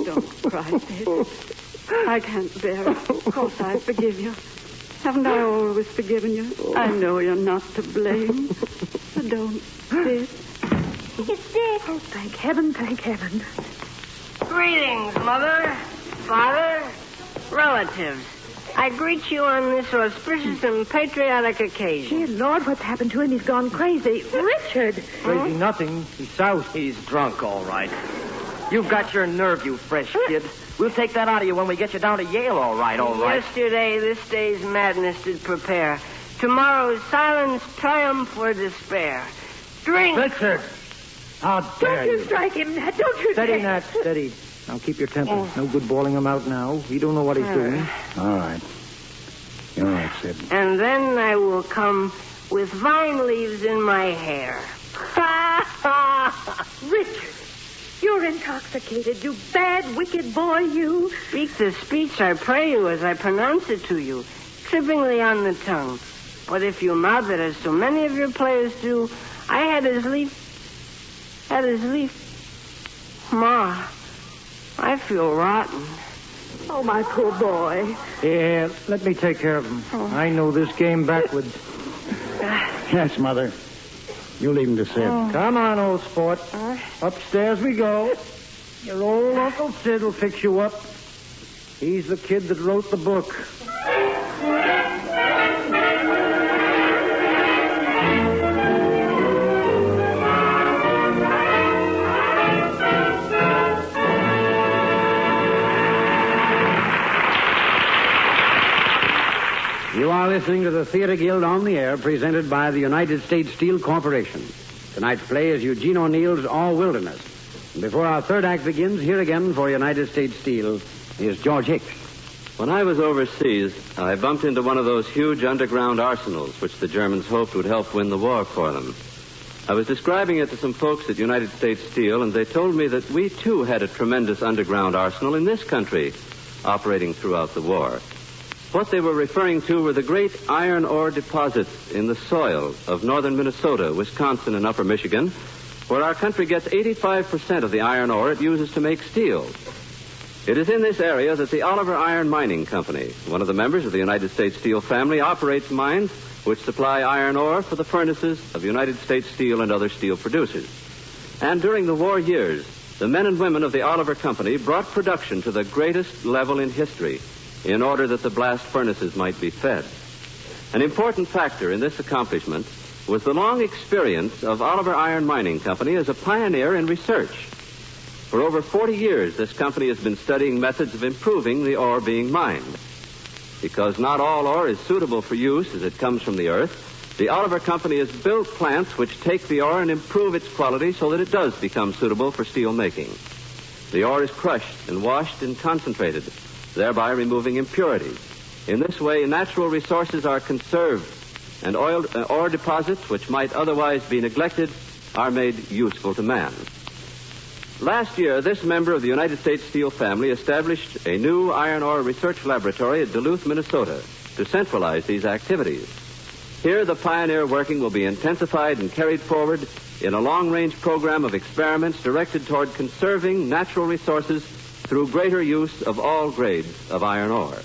Don't cry, Sid. I can't bear it. Of course I forgive you. Haven't I always forgiven you? I know you're not to blame. So don't, Sid. It's Dick. Oh, thank heaven, thank heaven. Greetings, Mother, Father, relatives. I greet you on this auspicious and patriotic occasion. Dear Lord, what's happened to him? He's gone crazy. Richard! Crazy nothing. He's soused. He's drunk, all right. You've got your nerve, you fresh kid. We'll take that out of you when we get you down to Yale, all right. Yesterday, this day's madness did prepare. Tomorrow's silence, triumph, or despair. Drink! Richard! How dare Don't you strike him, Nat. Don't you Steady, dare. Nat, steady. Now keep your temper. No good bawling him out now. You don't know what he's doing. All right. You're right, Sid. And then I will come with vine leaves in my hair. Richard, you're intoxicated, you bad, wicked boy, you. Speak the speech, I pray you, as I pronounce it to you, trippingly on the tongue. But if you mouth it, as so many of your players do, I had his leaf. Ma, I feel rotten. Oh, my poor boy. Yeah, let me take care of him. I know this game backwards. Yes, Mother. You leave him to Sid. Come on, old sport. Upstairs we go. Your old Uncle Sid will fix you up. He's the kid that wrote the book. You are listening to the Theater Guild on the Air, presented by the United States Steel Corporation. Tonight's play is Eugene O'Neill's All Wilderness. And before our third act begins, here again for United States Steel is George Hicks. When I was overseas, I bumped into one of those huge underground arsenals which the Germans hoped would help win the war for them. I was describing it to some folks at United States Steel, and they told me that we, too, had a tremendous underground arsenal in this country, operating throughout the war. What they were referring to were the great iron ore deposits in the soil of northern Minnesota, Wisconsin, and upper Michigan, where our country gets 85% of the iron ore it uses to make steel. It is in this area that the Oliver Iron Mining Company, one of the members of the United States Steel family, operates mines which supply iron ore for the furnaces of United States Steel and other steel producers. And during the war years, the men and women of the Oliver Company brought production to the greatest level in history in order that the blast furnaces might be fed. An important factor in this accomplishment was the long experience of Oliver Iron Mining Company as a pioneer in research. For over 40 years, this company has been studying methods of improving the ore being mined. Because not all ore is suitable for use as it comes from the earth, the Oliver Company has built plants which take the ore and improve its quality so that it does become suitable for steel making. The ore is crushed and washed and concentrated, thereby removing impurities. In this way, natural resources are conserved, and ore deposits which might otherwise be neglected are made useful to man. Last year, this member of the United States Steel family established a new iron ore research laboratory at Duluth, Minnesota, to centralize these activities. Here, the pioneer working will be intensified and carried forward in a long-range program of experiments directed toward conserving natural resources through greater use of all grades of iron ore.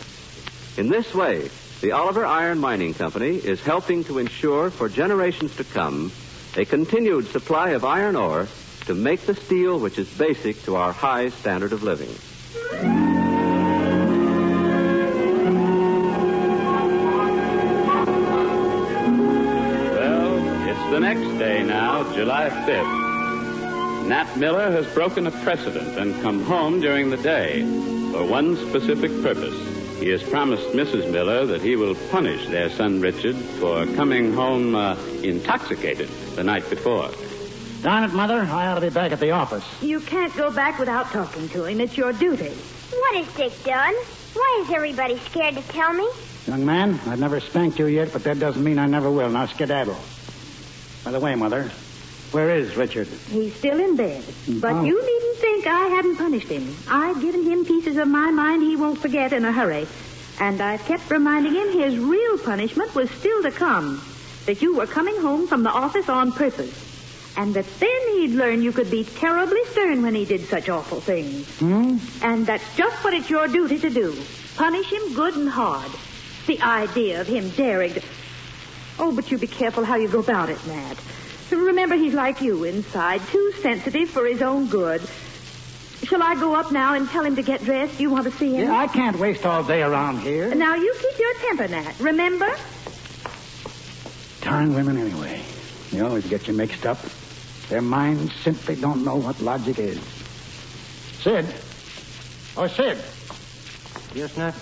In this way, the Oliver Iron Mining Company is helping to ensure for generations to come a continued supply of iron ore to make the steel which is basic to our high standard of living. Well, it's the next day now, July 5th. Nat Miller has broken a precedent and come home during the day for one specific purpose. He has promised Mrs. Miller that he will punish their son Richard for coming home intoxicated the night before. Darn it, Mother, I ought to be back at the office. You can't go back without talking to him. It's your duty. What has Dick done? Why is everybody scared to tell me? Young man, I've never spanked you yet, but that doesn't mean I never will. Now skedaddle. By the way, Mother, where is Richard? He's still in bed. But you needn't think I haven't punished him. I've given him pieces of my mind he won't forget in a hurry. And I've kept reminding him his real punishment was still to come. That you were coming home from the office on purpose. And that then he'd learn you could be terribly stern when he did such awful things. And that's just what it's your duty to do. Punish him good and hard. The idea of him daring to... Oh, but you be careful how you go about it, Nat. Remember, he's like you inside, too sensitive for his own good. Shall I go up now and tell him to get dressed? You want to see him? Yeah, I can't waste all day around here. Now, you keep your temper, Nat. Remember? Darn women anyway. They always get you mixed up. Their minds simply don't know what logic is. Sid. Oh, Sid. Yes, Nat?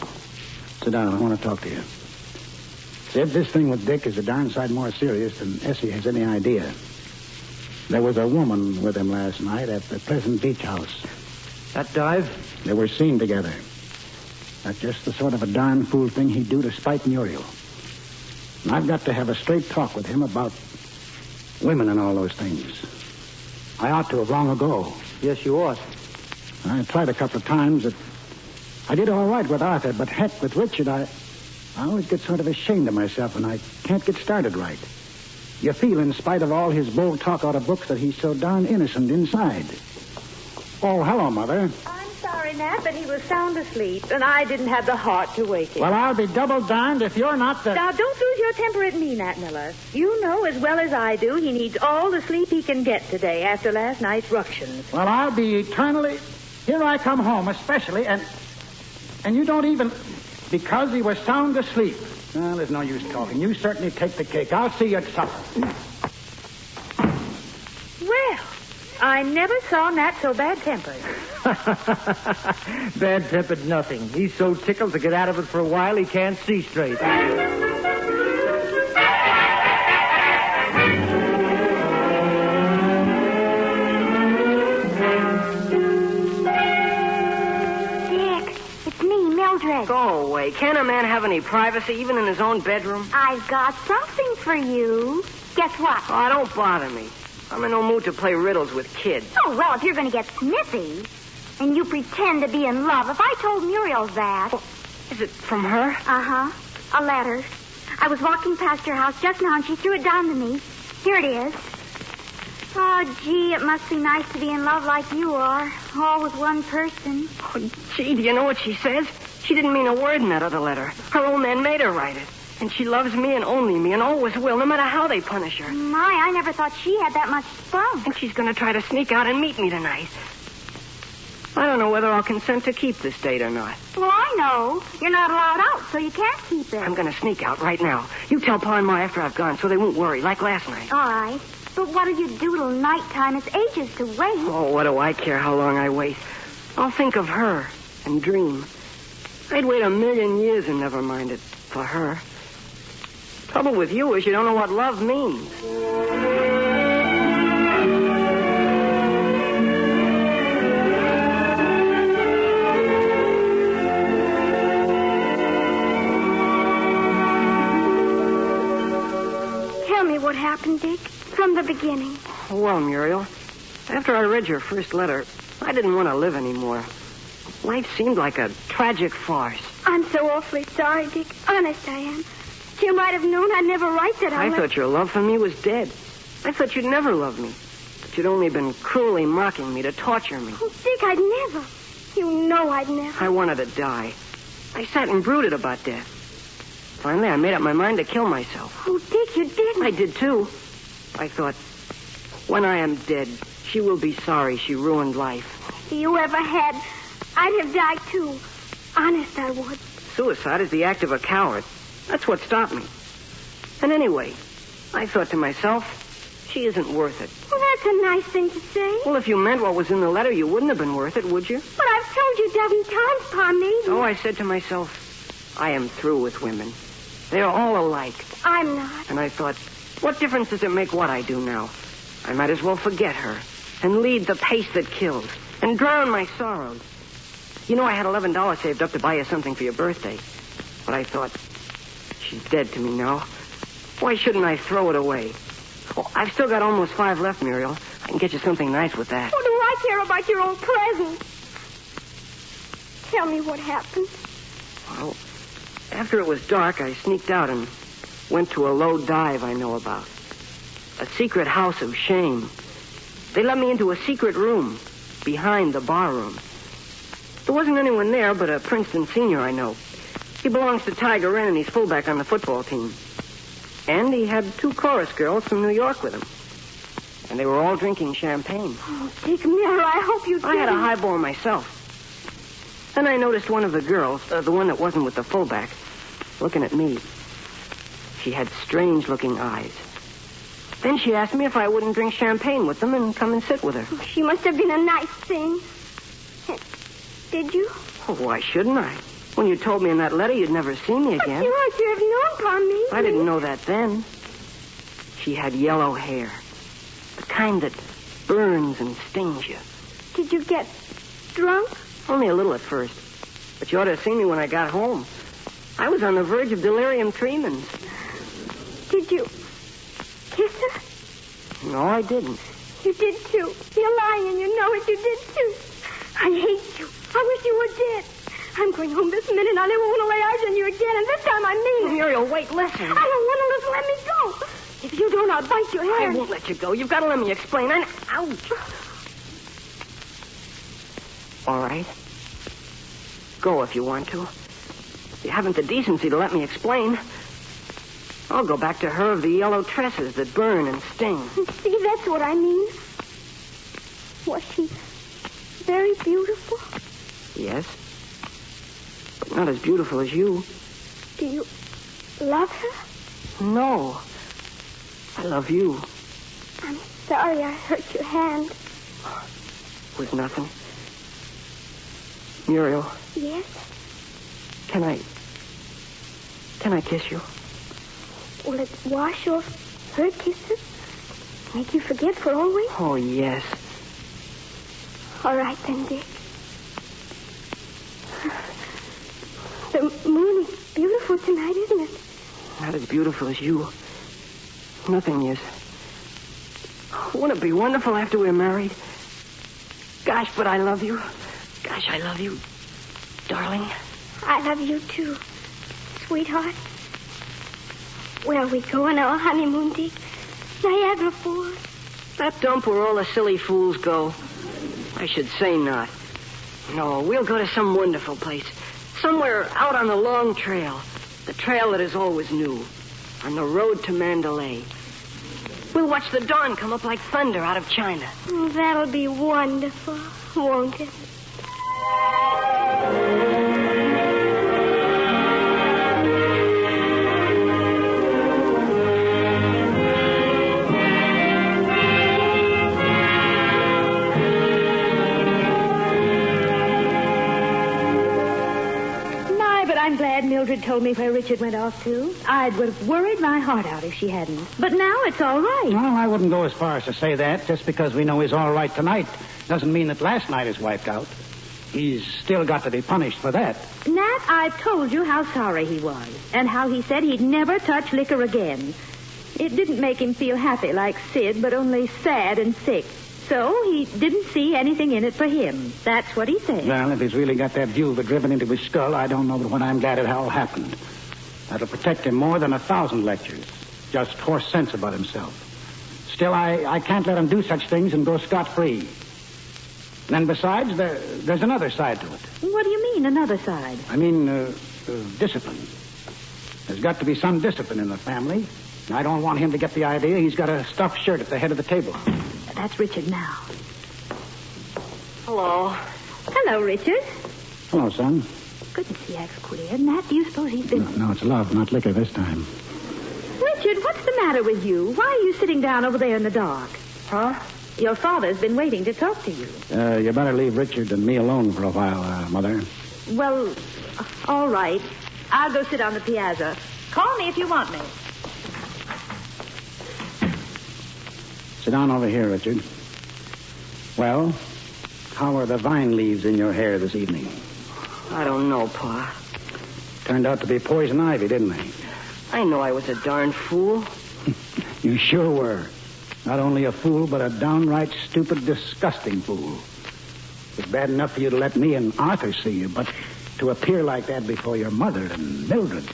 Sit down. I want to talk to you. Sid, this thing with Dick is a darn sight more serious than Essie has any idea. There was a woman with him last night at the Pleasant Beach house. That dive? They were seen together. That's just the sort of a darn fool thing he'd do to spite Muriel. And I've got to have a straight talk with him about women and all those things. I ought to have long ago. Yes, you ought. I tried a couple of times. I did all right with Arthur, but heck, with Richard, I always get sort of ashamed of myself when I can't get started right. You feel, in spite of all his bold talk out of books, that he's so darn innocent inside. Oh, hello, Mother. I'm sorry, Nat, but he was sound asleep, and I didn't have the heart to wake him. Well, I'll be double darned if you're not the... Now, don't lose your temper at me, Nat Miller. You know as well as I do he needs all the sleep he can get today after last night's ructions. Well, I'll be eternally... Here I come home, especially, and you don't even... Because he was sound asleep. Well, there's no use talking. You certainly take the cake. I'll see you at supper. Well, I never saw Nat so bad-tempered. Bad-tempered nothing. He's so tickled to get out of it for a while he can't see straight. Mildred. Go away. Can't a man have any privacy, even in his own bedroom? I've got something for you. Guess what? Oh, don't bother me. I'm in no mood to play riddles with kids. Oh, well, if you're going to get snippy and you pretend to be in love, if I told Muriel that... Well, is it from her? Uh-huh. A letter. I was walking past your house just now, and she threw it down to me. Here it is. Oh, gee, it must be nice to be in love like you are, all with one person. Oh, gee, do you know what she says? She didn't mean a word in that other letter. Her old man made her write it. And she loves me and only me and always will, no matter how they punish her. My, I never thought she had that much spunk. And she's going to try to sneak out and meet me tonight. I don't know whether I'll consent to keep this date or not. Well, I know. You're not allowed out, so you can't keep it. I'm going to sneak out right now. You tell Pa and Ma after I've gone so they won't worry, like last night. All right. But what'll you do till nighttime? It's ages to wait. Oh, what do I care how long I wait? I'll think of her and dream. I'd wait 1,000,000 years and never mind it for her. Trouble with you is you don't know what love means. Tell me what happened, Dick, from the beginning. Well, Muriel, after I read your first letter, I didn't want to live anymore. Life seemed like a tragic farce. I'm so awfully sorry, Dick. Honest, I am. You might have known I'd never write that. I thought your love for me was dead. I thought you'd never love me. That you'd only been cruelly mocking me to torture me. Oh, Dick, I'd never. You know I'd never. I wanted to die. I sat and brooded about death. Finally, I made up my mind to kill myself. Oh, Dick, you didn't. I did, too. I thought, when I am dead, she will be sorry she ruined life. If you ever had, I'd have died, too. Honest, I would. Suicide is the act of a coward. That's what stopped me. And anyway, I thought to myself, she isn't worth it. Well, that's a nice thing to say. Well, if you meant what was in the letter, you wouldn't have been worth it, would you? But I've told you a dozen times, Pa, maybe. So I said to myself, I am through with women. They are all alike. I'm not. And I thought, what difference does it make what I do now? I might as well forget her and lead the pace that kills and drown my sorrows. You know, I had $11 saved up to buy you something for your birthday. But I thought, she's dead to me now. Why shouldn't I throw it away? Oh, I've still got almost 5 left, Muriel. I can get you something nice with that. What do I care about your old present? Tell me what happened. Well, after it was dark, I sneaked out and went to a low dive I know about. A secret house of shame. They let me into a secret room behind the bar room. There wasn't anyone there but a Princeton senior I know. He belongs to Tiger Inn, and he's fullback on the football team. And he had 2 chorus girls from New York with him. And they were all drinking champagne. Oh, Dick Miller, I hope you did. I had a highball myself. Then I noticed one of the girls, the one that wasn't with the fullback, looking at me. She had strange-looking eyes. Then she asked me if I wouldn't drink champagne with them and come and sit with her. Oh, she must have been a nice thing. Did you? Oh, why shouldn't I? When you told me in that letter you'd never see me again. But you ought to have known, Pa, maybe. I didn't know that then. She had yellow hair. The kind that burns and stings you. Did you get drunk? Only a little at first. But you ought to have seen me when I got home. I was on the verge of delirium tremens. Did you kiss her? No, I didn't. You did, too. You're lying, and you know it. You did, too. I hate you. I wish you were dead. I'm going home this minute. I never want to lay eyes on you again, and this time I mean it. Muriel, wait, listen. I don't want to listen. Let me go. If you don't, I'll bite your hair. I won't let you go. You've got to let me explain. Ouch. All right. Go if you want to. You haven't the decency to let me explain. I'll go back to her of the yellow tresses that burn and sting. See, that's what I mean. Was she very beautiful? Yes. But not as beautiful as you. Do you love her? No. I love you. I'm sorry I hurt your hand. It was nothing. Muriel. Yes? Can I kiss you? Will it wash off her kisses? Make you forget for always? Oh, yes. All right, then, Dick. The moon is beautiful tonight, isn't it? Not as beautiful as you. Nothing is. Wouldn't it be wonderful after we're married? Gosh, but I love you. Gosh, I love you. Darling. I love you, too, sweetheart. Where are we going on our honeymoon, Dick? Niagara Falls. That dump where all the silly fools go. I should say not. No, we'll go to some wonderful place. Somewhere out on the long trail. The trail that is always new. On the road to Mandalay. We'll watch the dawn come up like thunder out of China. Oh, that'll be wonderful, won't it? I'm glad Mildred told me where Richard went off to. I would have worried my heart out if she hadn't. But now it's all right. Well, I wouldn't go as far as to say that. Just because we know he's all right tonight doesn't mean that last night is wiped out. He's still got to be punished for that. Nat, I've told you how sorry he was and how he said he'd never touch liquor again. It didn't make him feel happy like Sid, but only sad and sick. So he didn't see anything in it for him. That's what he said. Well, if he's really got that vulva driven into his skull, I don't know but what I'm glad it all happened. That'll protect him more than 1,000 lectures. Just horse sense about himself. Still, I can't let him do such things and go scot-free. And then besides, there's another side to it. What do you mean, another side? I mean, discipline. There's got to be some discipline in the family. I don't want him to get the idea he's got a stuffed shirt at the head of the table. That's Richard now. Hello. Hello, Richard. Hello, son. Goodness, he acts queer. Nat, do you suppose he's been... No, it's love, not liquor this time. Richard, what's the matter with you? Why are you sitting down over there in the dark? Huh? Your father's been waiting to talk to you. You better leave Richard and me alone for a while, Mother. Well, all right. I'll go sit on the piazza. Call me if you want me. Sit down over here, Richard. Well, how are the vine leaves in your hair this evening? I don't know, Pa. Turned out to be poison ivy, didn't they? I know I was a darn fool. You sure were. Not only a fool, but a downright stupid, disgusting fool. It was bad enough for you to let me and Arthur see you, but to appear like that before your mother and Mildred.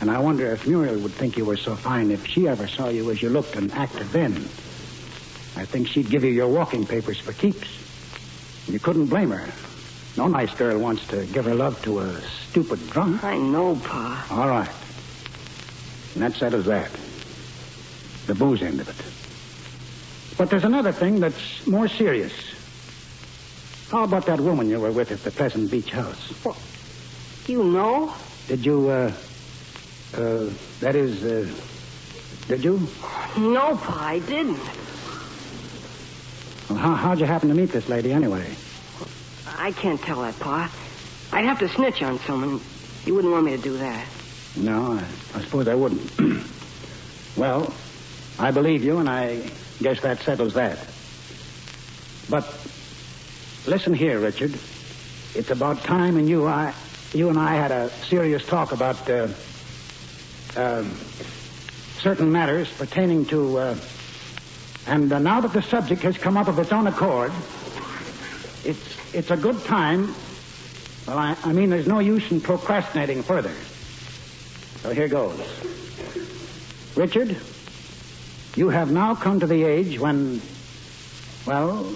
And I wonder if Muriel would think you were so fine if she ever saw you as you looked and acted then. I think she'd give you your walking papers for keeps. You couldn't blame her. No nice girl wants to give her love to a stupid drunk. I know, Pa. All right. And that settles that. The booze end of it. But there's another thing that's more serious. How about that woman you were with at the Pleasant Beach house? Well, you know? Did you, did you? No, Pa, I didn't. Well, how'd you happen to meet this lady anyway? I can't tell that, Pa. I'd have to snitch on someone. You wouldn't want me to do that. No, I suppose I wouldn't. Well, I believe you, and I guess that settles that. But listen here, Richard. It's about time and you and I had a serious talk about certain matters pertaining to... And now that the subject has come up of its own accord, it's a good time. Well, I mean, there's no use in procrastinating further. So here goes. Richard, you have now come to the age when, well,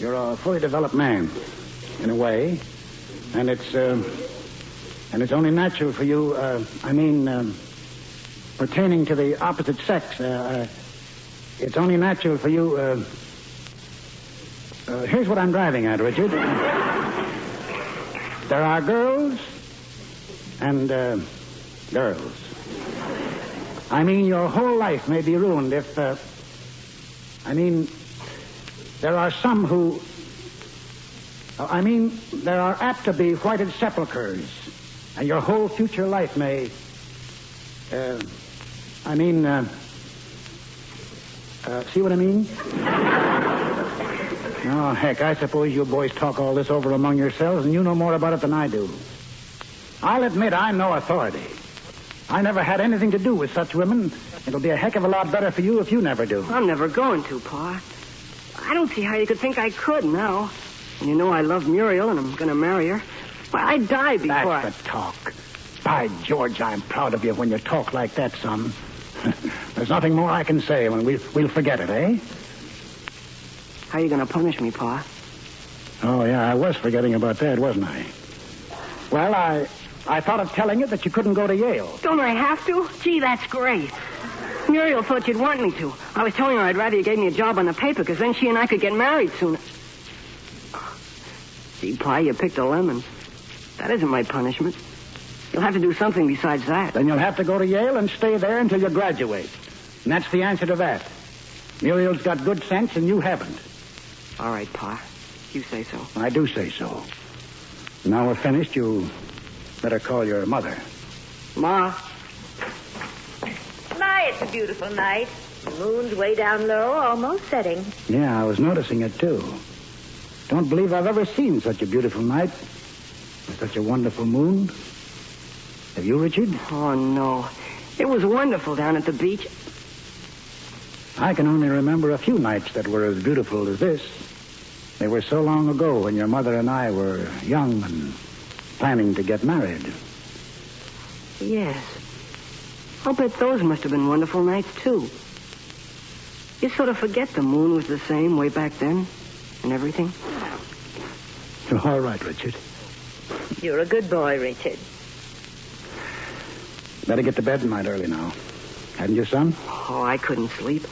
you're a fully developed man, in a way, and it's only natural for you. Pertaining to the opposite sex. It's only natural for you. Here's what I'm driving at, Richard. There are girls and girls. I mean, your whole life may be ruined if. There are some who... there are apt to be whited sepulchres. And your whole future life may... see what I mean? Oh, heck, I suppose you boys talk all this over among yourselves, and you know more about it than I do. I'll admit I'm no authority. I never had anything to do with such women. It'll be a heck of a lot better for you if you never do. I'm never going to, Pa. I don't see how you could think I could now. And you know I love Muriel, and I'm going to marry her. Why, I'd die before That's the talk. By George, I'm proud of you when you talk like that, son. There's nothing more I can say when we'll forget it, eh? How are you going to punish me, Pa? Oh, yeah, I was forgetting about that, wasn't I? Well, I thought of telling you that you couldn't go to Yale. Don't I have to? Gee, that's great. Muriel thought you'd want me to. I was telling her I'd rather you gave me a job on the paper, because then she and I could get married sooner. Gee, Pa, you picked a lemon. That isn't my punishment. You'll have to do something besides that. Then you'll have to go to Yale and stay there until you graduate. And that's the answer to that. Muriel's got good sense, and you haven't. All right, Pa. You say so. I do say so. Now we're finished, you better call your mother. Ma. My, it's a beautiful night. The moon's way down low, almost setting. Yeah, I was noticing it, too. Don't believe I've ever seen such a beautiful night with such a wonderful moon. Have you, Richard? Oh, no. It was wonderful down at the beach. I can only remember a few nights that were as beautiful as this. They were so long ago when your mother and I were young and planning to get married. Yes. I'll bet those must have been wonderful nights, too. You sort of forget the moon was the same way back then and everything. You're all right, Richard. You're a good boy, Richard. Better get to bed tonight early now. Hadn't you, son? Oh, I couldn't sleep.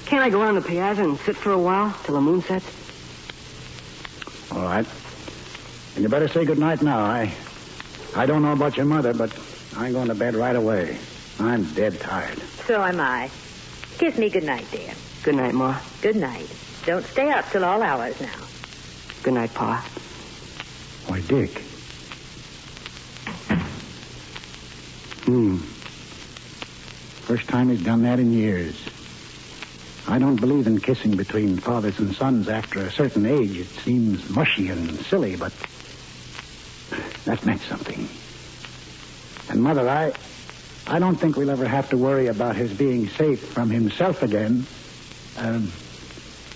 Can't I go out on the piazza and sit for a while till the moon sets? All right. And you better say good night now. I don't know about your mother, but I'm going to bed right away. I'm dead tired. So am I. Kiss me good night, dear. Good night, Ma. Good night. Don't stay up till all hours now. Good night, Pa. Why, Dick. First time he's done that in years. I don't believe in kissing between fathers and sons after a certain age. It seems mushy and silly, but that meant something. And, Mother, I don't think we'll ever have to worry about his being safe from himself again.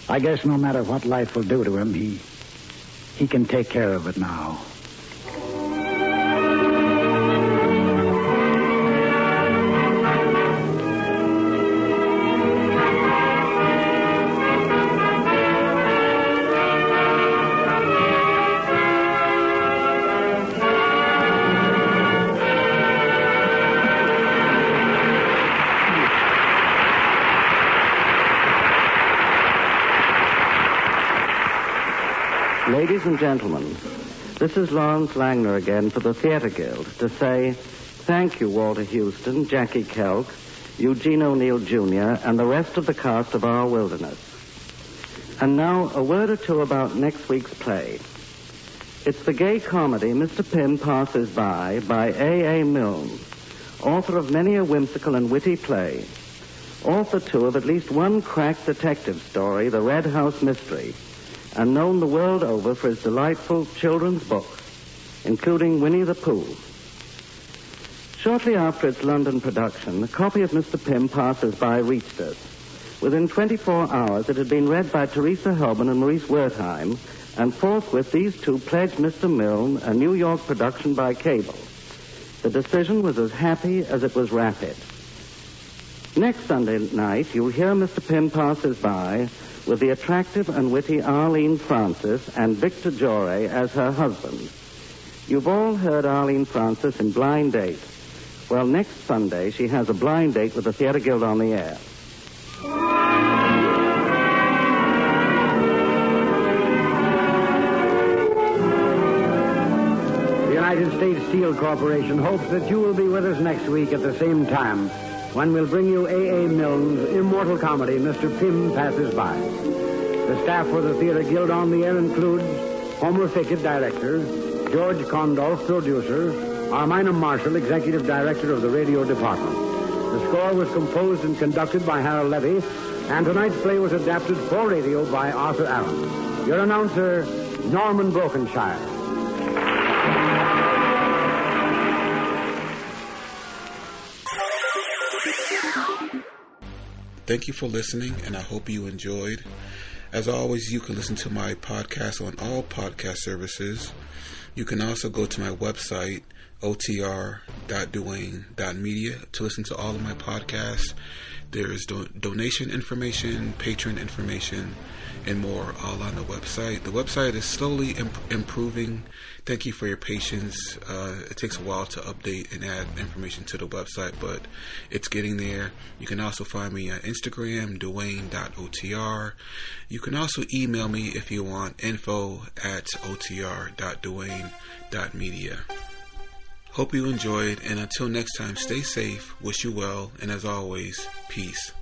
I guess no matter what life will do to him, he can take care of it now. Ladies and gentlemen, this is Lawrence Langner again for the Theater Guild to say thank you, Walter Huston, Jackie Kelp, Eugene O'Neill, Jr., and the rest of the cast of Our Wilderness. And now a word or two about next week's play. It's the gay comedy Mr. Pym Passes by A.A. Milne, author of many a whimsical and witty play, author, too, of at least one crack detective story, The Red House Mystery, and known the world over for his delightful children's books, including Winnie the Pooh. Shortly after its London production, a copy of Mr. Pym Passes By reached us. Within 24 hours, it had been read by Teresa Helban and Maurice Wertheim, and forthwith these two pledged Mr. Milne a New York production by cable. The decision was as happy as it was rapid. Next Sunday night, you'll hear Mr. Pym Passes By with the attractive and witty Arlene Francis and Victor Jory as her husband. You've all heard Arlene Francis in Blind Date. Well, next Sunday, she has a blind date with the Theater Guild on the air. The United States Steel Corporation hopes that you will be with us next week at the same time, when we'll bring you A.A. Milne's immortal comedy, Mr. Pym Passes By. The staff for the Theater Guild on the air includes Homer Fickett, director, George Condolph, producer, Armina Marshall, executive director of the radio department. The score was composed and conducted by Harold Levy, and tonight's play was adapted for radio by Arthur Allen. Your announcer, Norman Brokenshire. Thank you for listening, and I hope you enjoyed. As always, you can listen to my podcast on all podcast services. You can also go to my website, otr.duane.media, to listen to all of my podcasts. There is donation information, patron information, and more all on the website. The website is slowly improving. Thank you for your patience. It takes a while to update and add information to the website, but it's getting there. You can also find me on Instagram, duane.otr. You can also email me if you want, info@otr.duane.media. Hope you enjoyed, and until next time, stay safe, wish you well, and as always, peace.